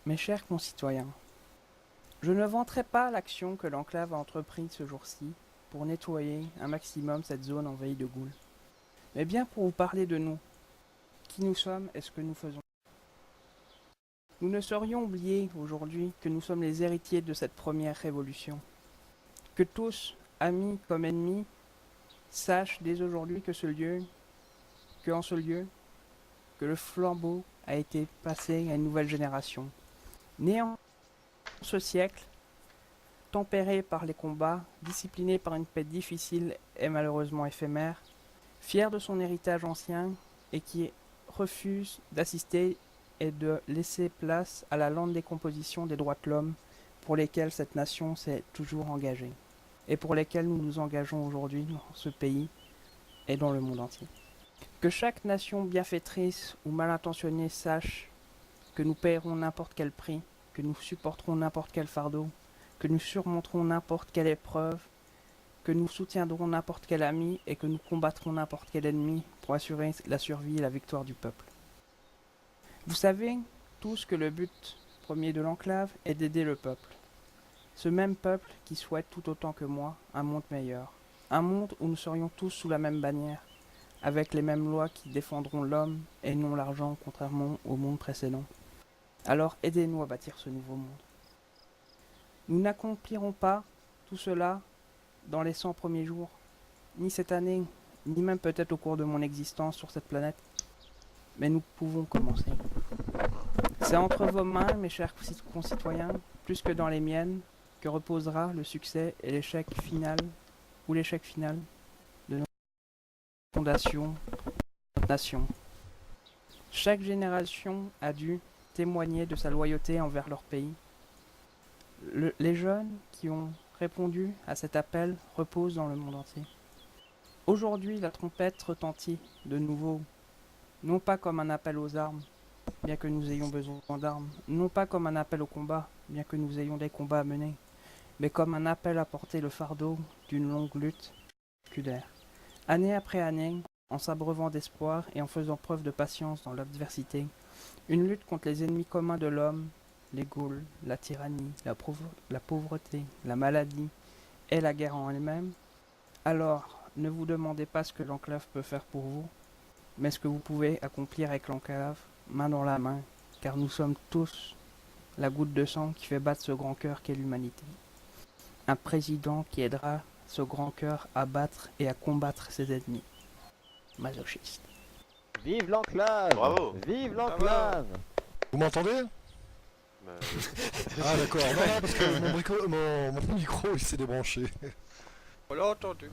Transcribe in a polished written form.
Mes chers concitoyens, je ne vanterai pas l'action que l'enclave a entreprise ce jour-ci pour nettoyer un maximum cette zone envahie de ghouls, mais bien pour vous parler de nous, qui nous sommes et ce que nous faisons. Nous ne saurions oublier aujourd'hui que nous sommes les héritiers de cette première révolution, que tous, amis comme ennemis, sachent dès aujourd'hui que en ce lieu, que le flambeau a été passé à une nouvelle génération, née en ce siècle, tempérée par les combats, disciplinée par une paix difficile et malheureusement éphémère, fière de son héritage ancien et qui refuse d'assister et de laisser place à la lente décomposition des droits de l'homme pour lesquels cette nation s'est toujours engagée et pour lesquels nous nous engageons aujourd'hui dans ce pays et dans le monde entier. Que chaque nation bienfaitrice ou mal intentionnée sache que nous paierons n'importe quel prix, que nous supporterons n'importe quel fardeau, que nous surmonterons n'importe quelle épreuve, que nous soutiendrons n'importe quel ami et que nous combattrons n'importe quel ennemi pour assurer la survie et la victoire du peuple. Vous savez tous que le but premier de l'enclave est d'aider le peuple. Ce même peuple qui souhaite tout autant que moi un monde meilleur. Un monde où nous serions tous sous la même bannière, avec les mêmes lois qui défendront l'homme et non l'argent, contrairement au monde précédent. Alors aidez-nous à bâtir ce nouveau monde. Nous n'accomplirons pas tout cela dans les 100 premiers jours, ni cette année, ni même peut-être au cours de mon existence sur cette planète. Mais nous pouvons commencer. C'est entre vos mains, mes chers concitoyens, plus que dans les miennes, que reposera le succès et l'échec final, ou l'échec final, de notre fondation, de notre nation. Chaque génération a dû témoigner de sa loyauté envers leur pays. Les jeunes qui ont répondu à cet appel reposent dans le monde entier. Aujourd'hui, la trompette retentit de nouveau, non pas comme un appel aux armes, bien que nous ayons besoin d'armes, non pas comme un appel au combat, bien que nous ayons des combats à mener, mais comme un appel à porter le fardeau d'une longue lutte séculaire. Année après année, en s'abreuvant d'espoir et en faisant preuve de patience dans l'adversité, une lutte contre les ennemis communs de l'homme, les ghouls, la tyrannie, la pauvreté, la maladie et la guerre en elle-même. Alors, ne vous demandez pas ce que l'enclave peut faire pour vous, mais ce que vous pouvez accomplir avec l'enclave, main dans la main, car nous sommes tous la goutte de sang qui fait battre ce grand cœur qu'est l'humanité. Un président qui aidera ce grand cœur à battre et à combattre ses ennemis. Masochiste. Vive l'enclave! Bravo! Vive l'enclave! Vous m'entendez? Bah, Ah d'accord, non, non, parce que mon micro il s'est débranché. on l'a entendu.